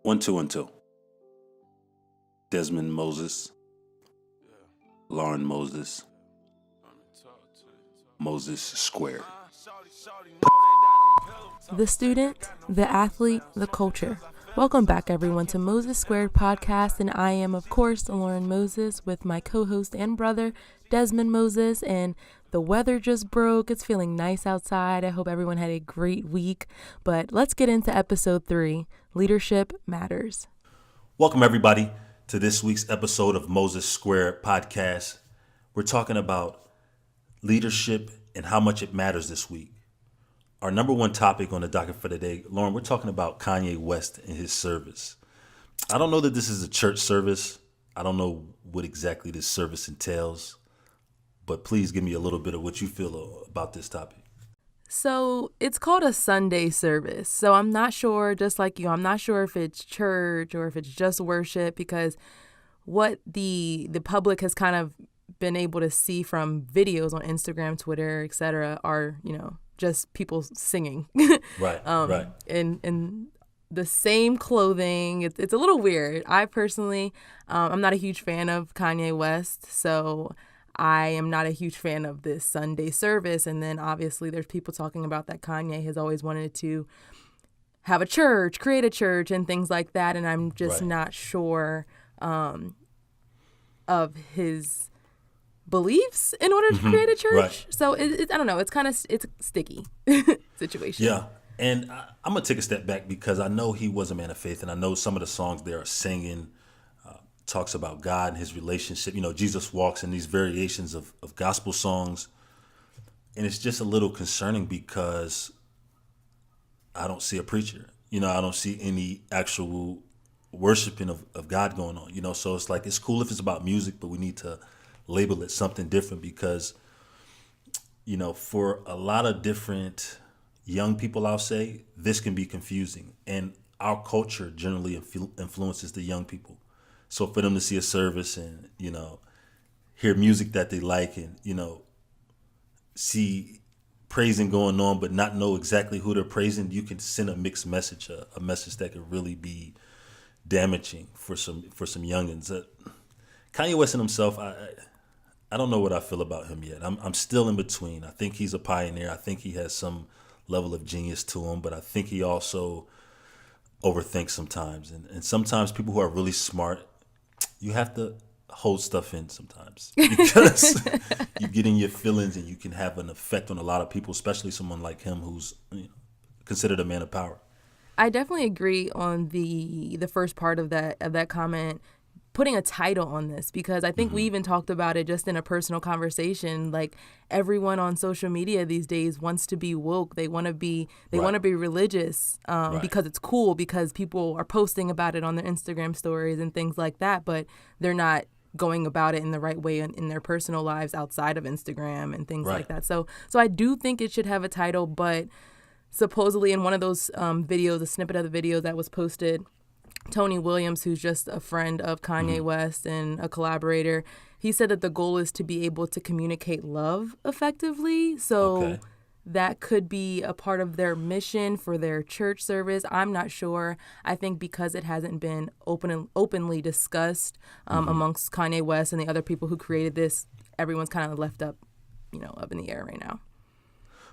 One, two, and two. Dezman Moses, Lauren Moses, Moses Square. The student, the athlete, the culture. Welcome back, everyone, to Moses Squared Podcast, and I am, of course, Lauren Moses with my co-host and brother, Dezman Moses, and the weather just broke. It's feeling nice outside. I hope everyone had a great week, but let's get into episode 3, Leadership Matters. Welcome, everybody, to this week's episode of Moses Square Podcast. We're talking about leadership and how much it matters this week. Our number one topic on the docket for today, Lauren, we're talking about Kanye West and his service. I don't know that this is a church service. I don't know what exactly this service entails, but please give me a little bit of what you feel about this topic. So it's called a Sunday service. So I'm not sure, just like you, I'm not sure if it's church or if it's just worship, because what the public has kind of been able to see from videos on Instagram, Twitter, etc., are, just people singing. Right. In the same clothing. It's a little weird. I personally, I'm not a huge fan of Kanye West, so I am not a huge fan of this Sunday service. And then obviously there's people talking about that Kanye has always wanted to have a church, create a church, and things like that. And I'm just not sure of his beliefs in order to create a church. Right. So I don't know. It's sticky situation. Yeah. And I'm going to take a step back because I know he was a man of faith, and I know some of the songs they are singing talks about God and his relationship. Jesus walks in these variations of gospel songs. And it's just a little concerning because I don't see a preacher. I don't see any actual worshiping of God going on. So it's like, it's cool if it's about music, but we need to label it something different because, for a lot of different young people, I'll say, this can be confusing. And our culture generally influences the young people. So for them to see a service and, hear music that they like and, see praising going on but not know exactly who they're praising, you can send a mixed message, a message that could really be damaging for some youngins. Kanye West and himself, I don't know what I feel about him yet. I'm still in between. I think he's a pioneer. I think he has some level of genius to him, but I think he also overthinks sometimes. And sometimes people who are really smart, you have to hold stuff in sometimes because you get in your feelings and you can have an effect on a lot of people, especially someone like him who's considered a man of power. I definitely agree on the first part of that comment, putting a title on this, because I think we even talked about it just in a personal conversation. Like, everyone on social media these days wants to be woke. They want to be religious because it's cool, because people are posting about it on their Instagram stories and things like that, but they're not going about it in the right way in their personal lives outside of Instagram and things like that. So I do think it should have a title, but supposedly in one of those videos, a snippet of the video that was posted, Tony Williams, who's just a friend of Kanye West and a collaborator, he said that the goal is to be able to communicate love effectively. So that could be a part of their mission for their church service. I'm not sure. I think because it hasn't been openly discussed amongst Kanye West and the other people who created this, everyone's kind of left up in the air right now.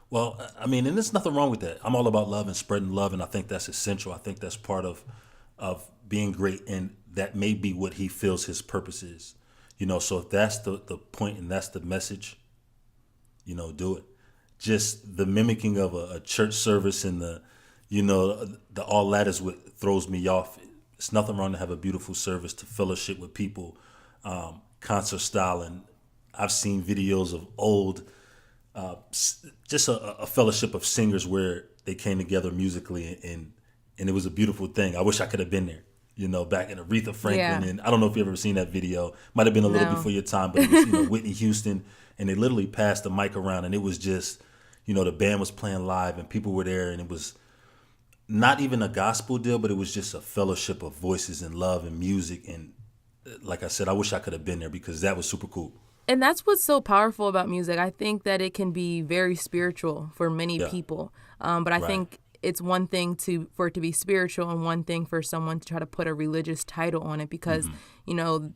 Well, I mean, and there's nothing wrong with that. I'm all about love and spreading love, and I think that's essential. I think that's part of being great, and that may be what he feels his purpose is. So if that's the point and that's the message, do it. Just the mimicking of a church service and the all that is what throws me off. It's nothing wrong to have a beautiful service, to fellowship with people, concert style. And I've seen videos of old, just a fellowship of singers where they came together musically, and it was a beautiful thing. I wish I could have been there, back in Aretha Franklin. And I don't know if you've ever seen that video. Might have been a little before your time, but it was, Whitney Houston, and they literally passed the mic around, and it was just, the band was playing live and people were there, and it was not even a gospel deal, but it was just a fellowship of voices and love and music. And like I said, I wish I could have been there because that was super cool. And that's what's so powerful about music. I think that it can be very spiritual for many people. But I think it's one thing for it to be spiritual and one thing for someone to try to put a religious title on it because, you know,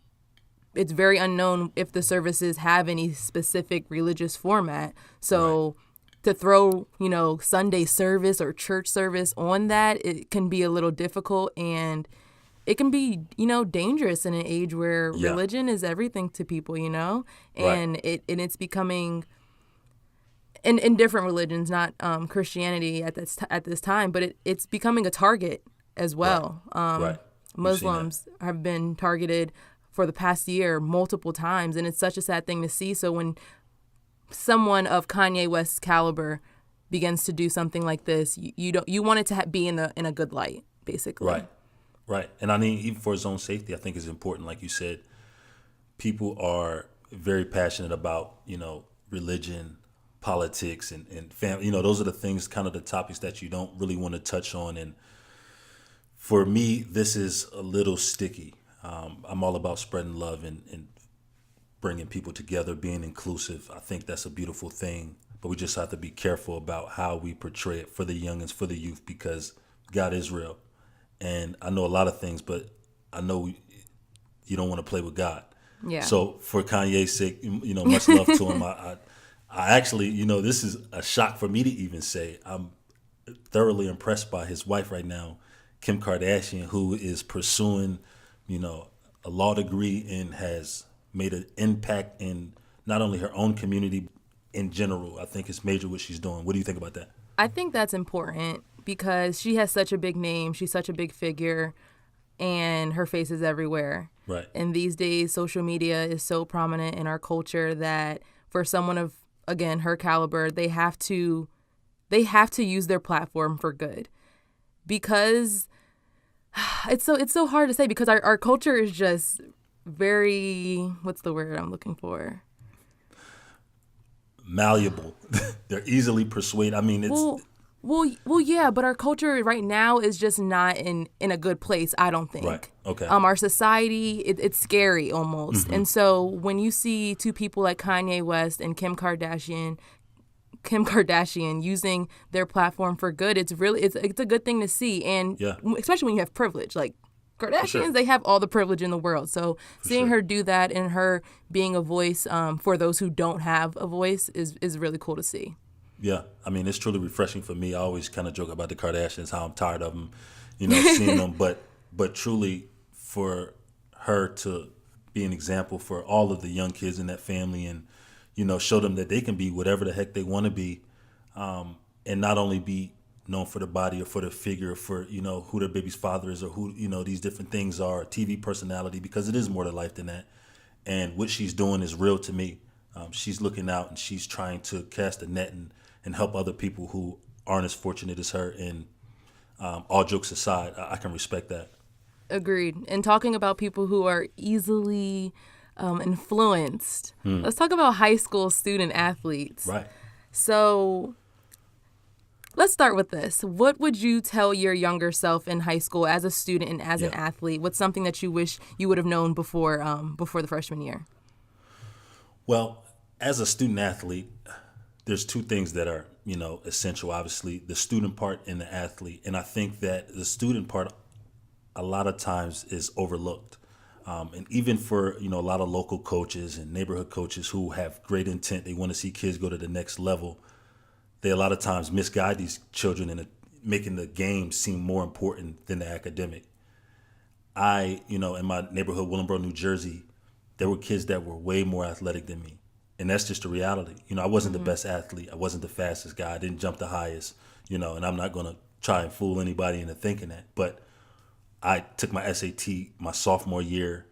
it's very unknown if the services have any specific religious format. So to throw, you know, Sunday service or church service on that, it can be a little difficult, and it can be, you know, dangerous in an age where religion is everything to people, you know, and it's becoming in different religions, not Christianity at this time, but it's becoming a target as well. Muslims have been targeted for the past year multiple times, and it's such a sad thing to see. So when someone of Kanye West's caliber begins to do something like this, you want it to be in a good light, basically. Right. And I mean, even for his own safety, I think it's important. Like you said, people are very passionate about, you know, religion, politics, and family. You know, those are the things, kind of the topics that you don't really want to touch on. And for me, this is a little sticky. I'm all about spreading love and bringing people together, being inclusive. I think that's a beautiful thing. But we just have to be careful about how we portray it for the youngins, for the youth, because God is real. And I know a lot of things, but I know you don't want to play with God. Yeah. So for Kanye's sake, you know, much love to him. I actually, you know, this is a shock for me to even say. I'm thoroughly impressed by his wife right now, Kim Kardashian, who is pursuing, you know, a law degree and has made an impact in not only her own community, in general. I think it's major what she's doing. What do you think about that? I think that's important because she has such a big name. She's such a big figure, and her face is everywhere. Right. And these days, social media is so prominent in our culture that for someone of, again, her caliber, they have to use their platform for good. Because it's so hard to say, because our culture is just very, what's the word I'm looking for? Malleable. They're easily persuaded. I mean, it's well, yeah, but our culture right now is just not in a good place, I don't think. right. Okay. Our society, it's scary almost. And so when you see two people like Kanye West and Kim Kardashian using their platform for good, it's a good thing to see. And especially when you have privilege, like Kardashians, they have all the privilege in the world. So seeing her do that and her being a voice for those who don't have a voice is really cool to see. Yeah, I mean, it's truly refreshing for me. I always kind of joke about the Kardashians, how I'm tired of them, you know, seeing them. But truly, for her to be an example for all of the young kids in that family, and, you know, show them that they can be whatever the heck they want to be, and not only be known for the body or for the figure, or for, you know, who their baby's father is, or who, you know, these different things are, TV personality, because it is more to life than that. And what she's doing is real to me. She's looking out and she's trying to cast a net and help other people who aren't as fortunate as her. And all jokes aside, I can respect that. Agreed. And talking about people who are easily influenced, let's talk about high school student athletes. Right. So let's start with this. What would you tell your younger self in high school as a student and as an athlete? What's something that you wish you would have known before the freshman year? Well, as a student athlete, there's two things that are, you know, essential. Obviously, the student part and the athlete. And I think that the student part a lot of times is overlooked. And even for, you know, a lot of local coaches and neighborhood coaches who have great intent, they want to see kids go to the next level, they a lot of times misguide these children into making the game seem more important than the academic. You know, in my neighborhood, Willingboro, New Jersey, there were kids that were way more athletic than me. And that's just the reality. You know, I wasn't the best athlete. I wasn't the fastest guy. I didn't jump the highest, you know, and I'm not going to try and fool anybody into thinking that. But I took my SAT my sophomore year,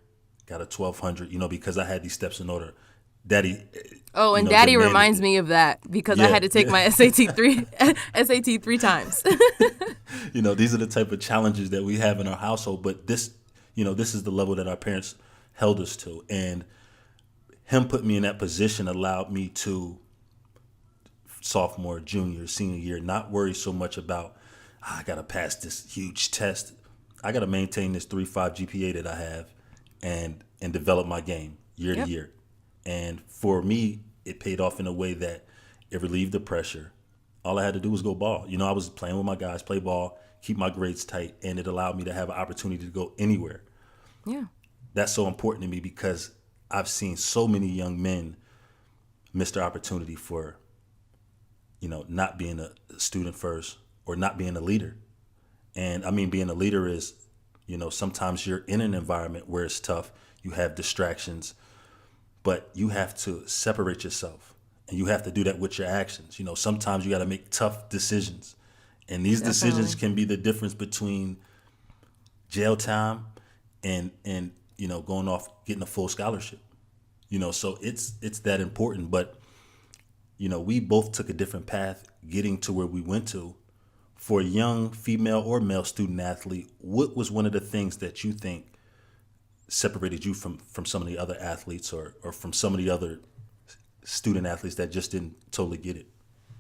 got a 1200, you know, because I had these steps in order. Daddy. Oh, and Daddy reminds me of that because I had to take my SAT three times. You know, these are the type of challenges that we have in our household. But this, you know, this is the level that our parents held us to. And him putting me in that position allowed me to, sophomore, junior, senior year, not worry so much about, I got to pass this huge test. I got to maintain this 3.5 GPA that I have and develop my game year to year. And for me, it paid off in a way that it relieved the pressure. all I had to do was go ball. I was playing with my guys, play ball, keep my grades tight, and it allowed me to have an opportunity to go anywhere. Yeah. That's so important to me because I've seen so many young men miss their opportunity for, not being a student first or not being a leader. And I mean, being a leader is, sometimes you're in an environment where it's tough, you have distractions, but you have to separate yourself and you have to do that with your actions. Sometimes you got to make tough decisions. And these decisions can be the difference between jail time and going off getting a full scholarship. So it's that important. But we both took a different path getting to where we went to. For a young female or male student athlete, what was one of the things that you think separated you from some of the other athletes or from some of the other student athletes that just didn't totally get it?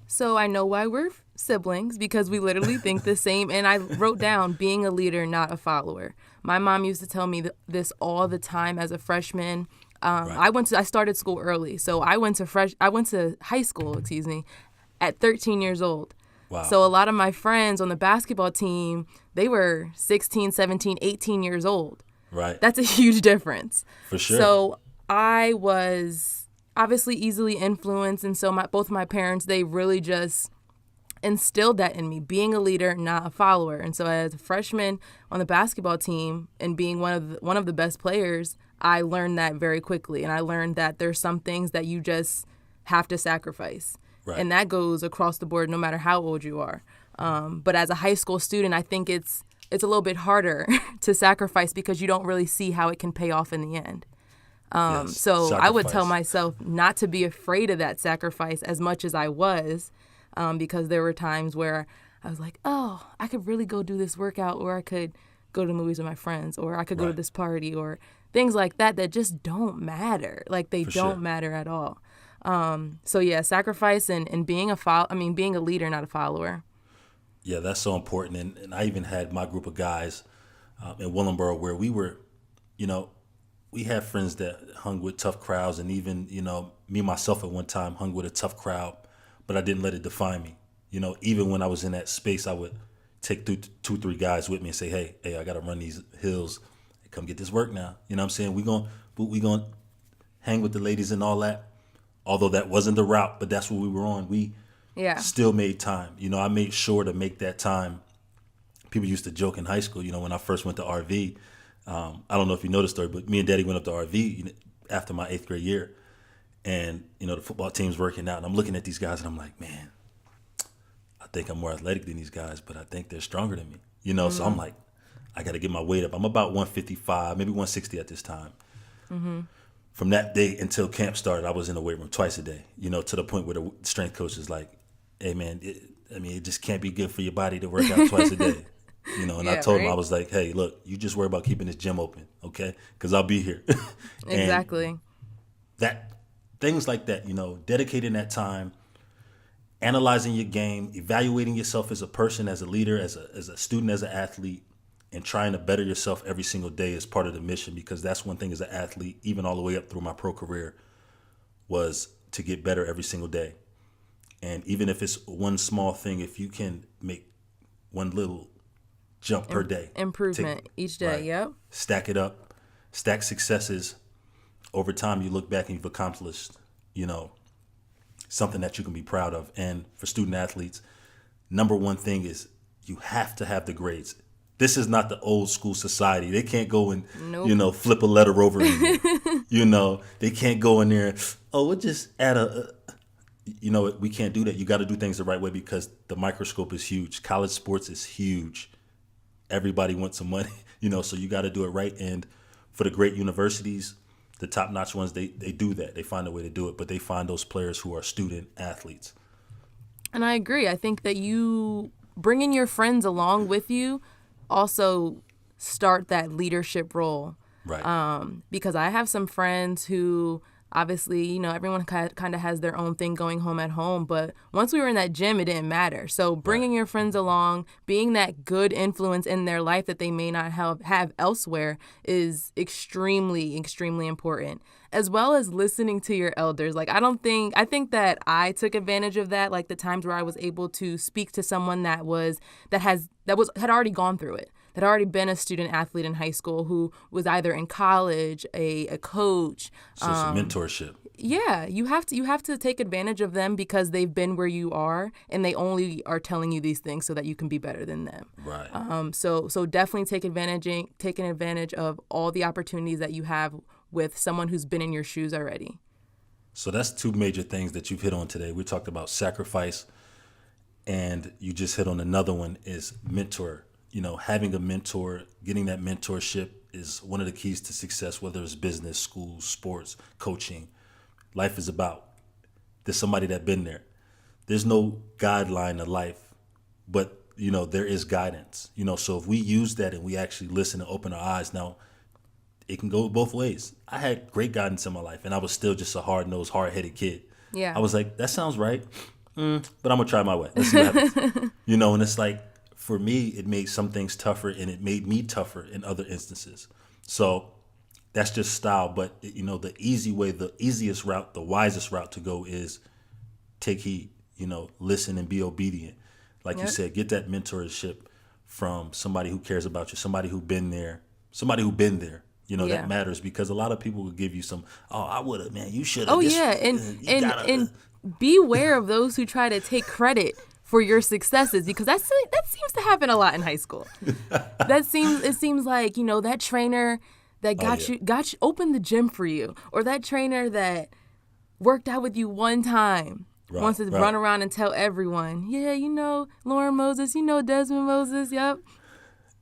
So I know why we're siblings, because we literally think the same. And I wrote down being a leader, not a follower. My mom used to tell me this all the time as a freshman. Right. I started school early. So I went to high school, at 13 years old. Wow. So a lot of my friends on the basketball team, they were 16, 17, 18 years old. Right. That's a huge difference. For sure. So I was obviously easily influenced. And so both my parents, they really just instilled that in me, being a leader, not a follower. And so as a freshman on the basketball team and being one of the best players, I learned that very quickly. And I learned that there's some things that you just have to sacrifice. Right. And that goes across the board no matter how old you are. But as a high school student, I think it's a little bit harder to sacrifice because you don't really see how it can pay off in the end. Yes, So sacrifice. I would tell myself not to be afraid of that sacrifice as much as I was, because there were times where I was like, oh, I could really go do this workout, or I could go to the movies with my friends, or I could go to Right. this party, or things like that just don't matter. Like they For don't sure. matter at all. So yeah, sacrifice and being being a leader, not a follower. Yeah, that's so important. And I even had my group of guys in Willenboro where we were, we had friends that hung with tough crowds, and even, me myself at one time hung with a tough crowd, but I didn't let it define me. Even when I was in that space, I would take 2-3 guys with me and say, hey, I got to run these hills. Come get this work now. You know what I'm saying? We gonna hang with the ladies and all that. Although that wasn't the route, but that's what we were on. We Yeah. still made time. I made sure to make that time. People used to joke in high school, when I first went to RV. I don't know if you know the story, but me and Daddy went up to RV after my 8th grade year. And, the football team's working out. And I'm looking at these guys and I'm like, man, I think I'm more athletic than these guys, but I think they're stronger than me. So I'm like, I got to get my weight up. I'm about 155, maybe 160 at this time. Mm-hmm. From that day until camp started, I was in the weight room twice a day, to the point where the strength coach is like, hey, man, it just can't be good for your body to work out twice a day. And I told him, I was like, hey, look, you just worry about keeping this gym open, okay? Because I'll be here. Exactly. Things like that, dedicating that time, analyzing your game, evaluating yourself as a person, as a leader, as a student, as an athlete, and trying to better yourself every single day is part of the mission, because that's one thing as an athlete, even all the way up through my pro career, was to get better every single day. And even if it's one small thing, if you can make one little jump per day. Improvement each day, right, yep. Stack it up, stack successes. Over time, you look back and you've accomplished, something that you can be proud of. And for student athletes, number one thing is you have to have the grades. This is not the old school society. They can't go and, Nope. flip a letter over. They can't go in there. Oh, we'll just add we can't do that. You got to do things the right way because the microscope is huge. College sports is huge. Everybody wants some money, so you got to do it right. And for the great universities, the top-notch ones, they do that. They find a way to do it, but they find those players who are student athletes. And I agree. I think that you bringing your friends along with you also start that leadership role. Right. Because I have some friends who obviously, everyone kind of has their own thing going home at home. But once we were in that gym, it didn't matter. So bringing your friends along, being that good influence in their life that they may not have elsewhere is extremely, extremely important. As well as listening to your elders. Like, I think that I took advantage of that. Like the times where I was able to speak to someone that had already gone through it, that had already been a student athlete in high school, who was either in college, a coach. So some mentorship. Yeah, you have to take advantage of them because they've been where you are, and they only are telling you these things so that you can be better than them. Right. So definitely taking advantage of all the opportunities that you have with someone who's been in your shoes already. So that's two major things that you've hit on today. We talked about sacrifice, and you just hit on another one, is mentor. Having a mentor, getting that mentorship is one of the keys to success, whether it's business, school, sports, coaching. Life is about, there's somebody that's been there. There's no guideline to life, but, there is guidance. So if we use that and we actually listen and open our eyes, now, it can go both ways. I had great guidance in my life, and I was still just a hard-nosed, hard-headed kid. Yeah. I was like, that sounds right, but I'm going to try my way. Let's see what happens. And it's like, for me, it made some things tougher, and it made me tougher in other instances. So that's just style. But, the easy way, the easiest route, the wisest route to go is take heed, listen and be obedient. Like you said, get that mentorship from somebody who cares about you, somebody who's been there. That matters, because a lot of people will give you some, I would have, man, you should have. Oh, yeah. And beware of those who try to take credit for your successes, because that seems to happen a lot in high school. It seems like, that trainer that got you opened the gym for you, or that trainer that worked out with you one time wants to run around and tell everyone, Lauren Moses, Dezman Moses, yep.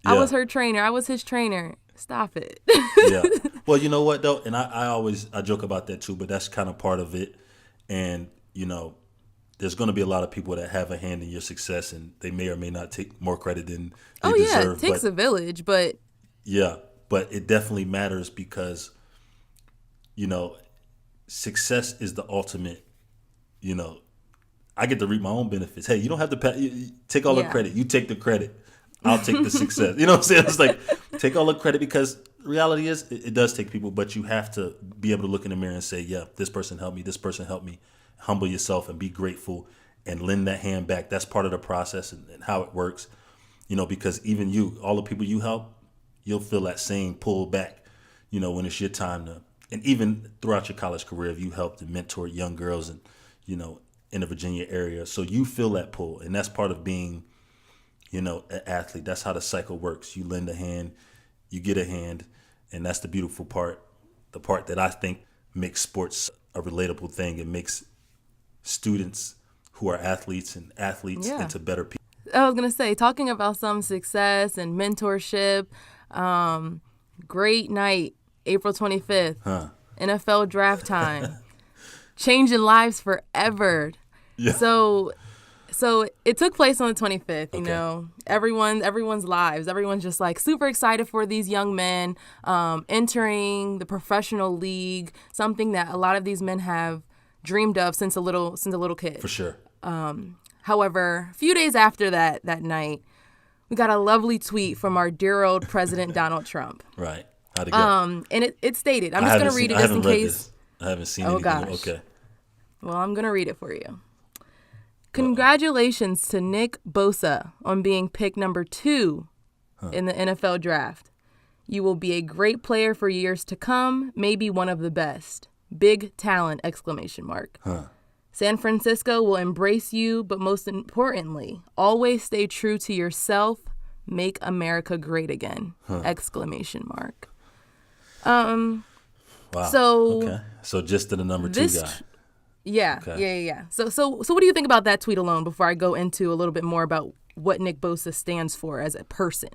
I was her trainer. I was his trainer. Stop it. Yeah. Well, you know what, though? And I joke about that, too, but that's kind of part of it. And, there's going to be a lot of people that have a hand in your success, and they may or may not take more credit than they deserve. It takes a village, but... Yeah, but it definitely matters because, success is the ultimate, I get to reap my own benefits. Hey, you don't have to take all the credit. You take the credit. I'll take the success. You know what I'm saying? It's like, take all the credit, because reality is it does take people, but you have to be able to look in the mirror and say, yeah, this person helped me. This person helped me. Humble yourself and be grateful and lend that hand back. That's part of the process and how it works, because even you, all the people you help, you'll feel that same pull back, when it's your time to, and even throughout your college career, if you helped and mentored young girls and, in the Virginia area. So you feel that pull, and that's part of being, an athlete. That's how the cycle works. You lend a hand, you get a hand, and that's the beautiful part, the part that I think makes sports a relatable thing. It makes students who are athletes into better people. I was going to say, talking about some success and mentorship, great night, April 25th, NFL draft time, changing lives forever. Yeah. So it took place on the 25th, everyone's lives. Everyone's just like super excited for these young men entering the professional league, something that a lot of these men have dreamed of since a little kid. For sure. However, a few days after that night, we got a lovely tweet from our dear old President Donald Trump. Right. How'd it go? And it stated, I'm just going to read it just in case. I haven't seen anything. Gosh. Okay. Well, I'm going to read it for you. Congratulations to Nick Bosa on being picked number 2 in the NFL draft. You will be a great player for years to come, maybe one of the best. Big talent, ! San Francisco will embrace you, but most importantly, always stay true to yourself. Make America great again! ! Wow. So just to the number 2 guy. Yeah, okay. Yeah. So what do you think about that tweet alone before I go into a little bit more about what Nick Bosa stands for as a person?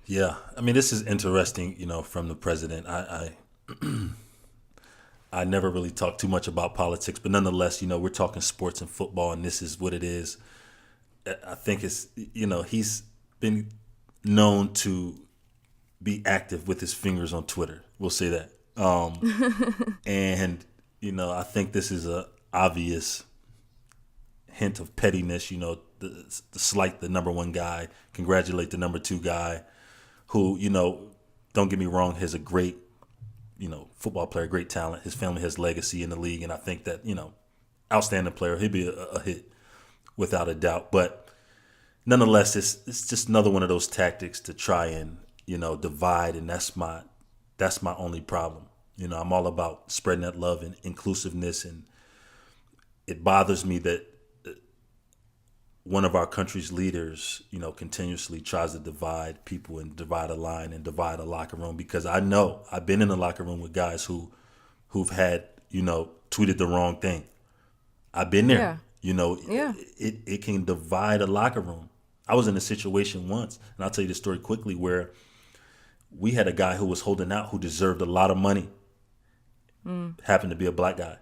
Yeah, I mean, this is interesting, from the president. I never really talk too much about politics, but nonetheless, we're talking sports and football, and this is what it is. I think it's, he's been known to be active with his fingers on Twitter. We'll say that. And I think this is a obvious hint of pettiness. The slight the number one guy, congratulate the number two guy, who don't get me wrong, has a great football player, great talent. His family has legacy in the league, and I think that outstanding player. He'd be a hit without a doubt. But nonetheless, it's just another one of those tactics to try and divide, and that's my only problem. I'm all about spreading that love and inclusiveness, and it bothers me that one of our country's leaders, continuously tries to divide people and divide a line and divide a locker room, because I know I've been in the locker room with guys who've had, tweeted the wrong thing. I've been there. Yeah. It can divide a locker room. I was in a situation once, and I'll tell you the story quickly, where we had a guy who was holding out who deserved a lot of money. Happened to be a black guy,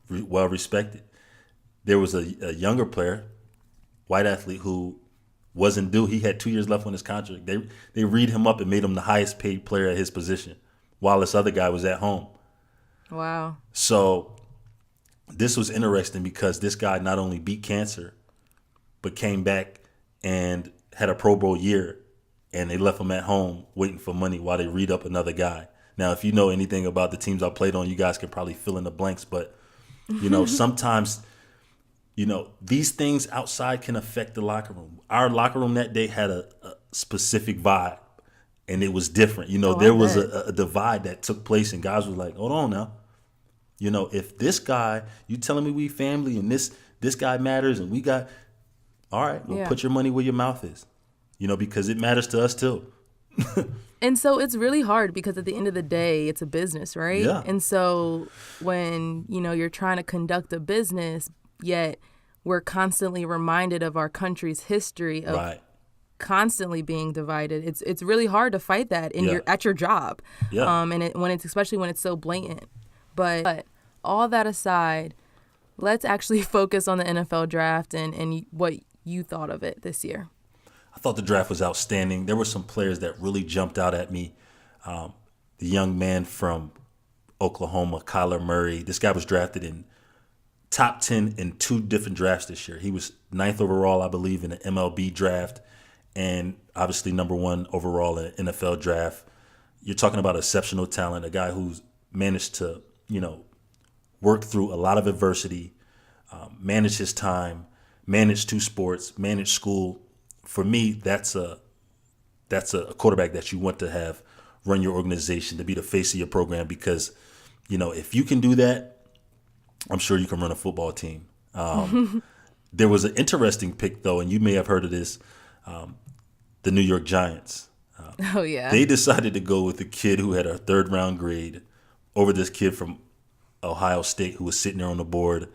well respected. There was a younger player, white athlete, who wasn't due. He had 2 years left on his contract. They read him up and made him the highest paid player at his position, while this other guy was at home. Wow. So this was interesting, because this guy not only beat cancer, but came back and had a Pro Bowl year, and they left him at home waiting for money while they read up another guy. Now, if you know anything about the teams I played on, you guys can probably fill in the blanks, but sometimes these things outside can affect the locker room. Our locker room that day had a specific vibe, and it was different. There was a divide that took place, and guys were like, hold on now. If this guy, you telling me we family, and this guy matters, and we got, all right, well, put your money where your mouth is, because it matters to us too. And so it's really hard, because at the end of the day, it's a business, right? Yeah. And so when, you're trying to conduct a business, yet we're constantly reminded of our country's history of Right. constantly being divided. It's really hard to fight that at your job. Yeah. And especially when it's so blatant. But all that aside, let's actually focus on the NFL draft and what you thought of it this year. I thought the draft was outstanding. There were some players that really jumped out at me. The young man from Oklahoma, Kyler Murray. This guy was drafted in top 10 in 2 different drafts this year. He was 9th overall, I believe, in the MLB draft, and obviously number 1 overall in the NFL draft. You're talking about exceptional talent, a guy who's managed to, work through a lot of adversity, manage his time, manage 2 sports, manage school. For me, that's a quarterback that you want to have run your organization, to be the face of your program, because, if you can do that, I'm sure you can run a football team. There was an interesting pick, though, and you may have heard of this, the New York Giants. Oh, yeah. They decided to go with a kid who had a 3rd-round grade over this kid from Ohio State who was sitting there on the board,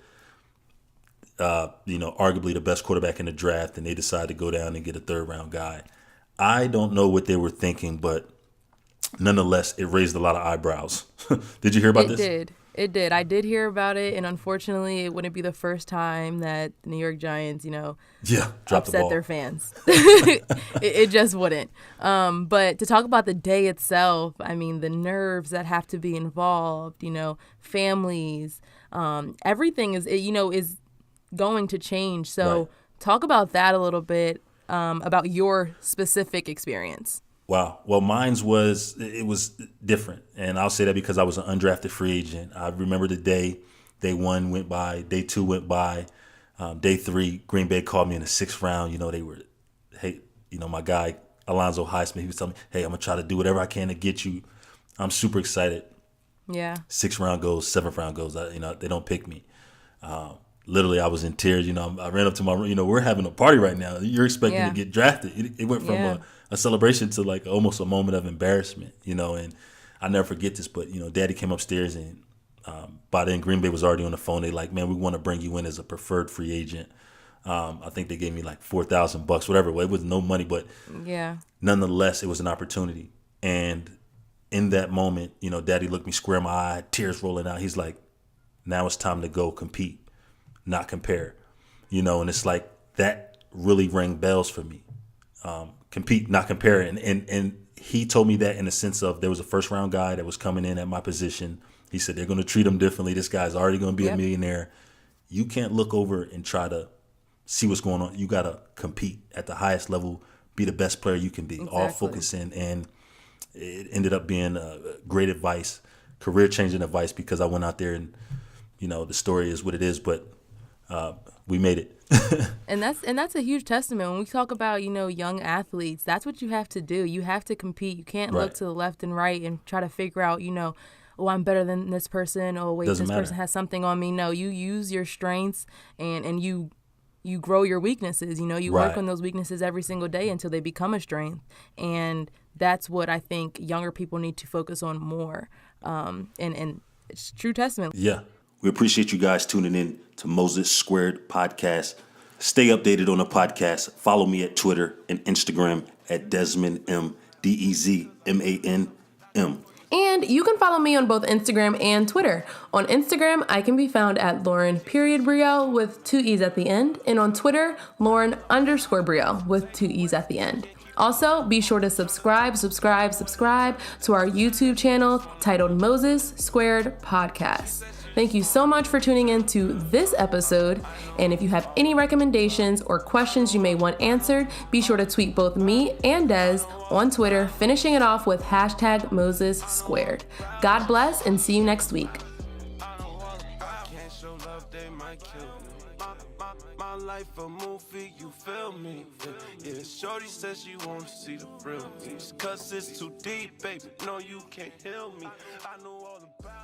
arguably the best quarterback in the draft, and they decided to go down and get a 3rd-round guy. I don't know what they were thinking, but nonetheless, it raised a lot of eyebrows. Did you hear about this? It did. I did hear about it, and unfortunately, it wouldn't be the first time that the New York Giants, upset their fans. It just wouldn't. But to talk about the day itself, I mean, the nerves that have to be involved, families, everything is going to change. So Right. Talk about that a little bit, about your specific experience. Wow. Well, it was different. And I'll say that because I was an undrafted free agent. I remember the day 1 went by, day 2 went by, day 3, Green Bay called me in the 6th round. They were, hey, my guy, Alonzo Highsmith, he was telling me, hey, I'm going to try to do whatever I can to get you. I'm super excited. Yeah. 6th round goes, 7th round goes, they don't pick me. Literally, I was in tears. I ran up to my, we're having a party right now. You're expecting to get drafted. It went from a celebration to like almost a moment of embarrassment, and I never forget this, but, Daddy came upstairs, and by then Green Bay was already on the phone. They like, man, we want to bring you in as a preferred free agent. I think they gave me like $4,000, whatever. Well, it was no money, but nonetheless, it was an opportunity. And in that moment, Daddy looked me square in my eye, tears rolling out. He's like, now it's time to go compete, not compare, and it's like that really rang bells for me. Compete, not compare. And he told me that in the sense of there was a 1st-round guy that was coming in at my position. He said they're going to treat him differently. This guy's already going to be a Yep. millionaire. You can't look over and try to see what's going on. You got to compete at the highest level, be the best player you can be, all Exactly. focusing. And it ended up being great advice, career-changing advice, because I went out there and, the story is what it is, but we made it. And that's a huge testament. When we talk about, young athletes, that's what you have to do. You have to compete. You can't Right. look to the left and right and try to figure out, oh, I'm better than this person. Oh, wait, Doesn't this matter. person has something on me. No, you use your strengths and you grow your weaknesses. You work Right. on those weaknesses every single day until they become a strength. And that's what I think younger people need to focus on more. And it's true testament. Yeah. We appreciate you guys tuning in to Moses Squared Podcast. Stay updated on the podcast. Follow me at Twitter and Instagram at Dezman M, Dezmanm. And you can follow me on both Instagram and Twitter. On Instagram, I can be found at Lauren.Brielle with 2 E's at the end. And on Twitter, Lauren_Brielle with 2 E's at the end. Also, be sure to subscribe to our YouTube channel titled Moses Squared Podcast. Thank you so much for tuning in to this episode. And if you have any recommendations or questions you may want answered, be sure to tweet both me and Des on Twitter, finishing it off with #MosesSquared. God bless and see you next week. My life a movie, you feel me? Yeah, shorty says she wanna see the real me. Cause it's too deep, baby. No, you can't heal me. I know all about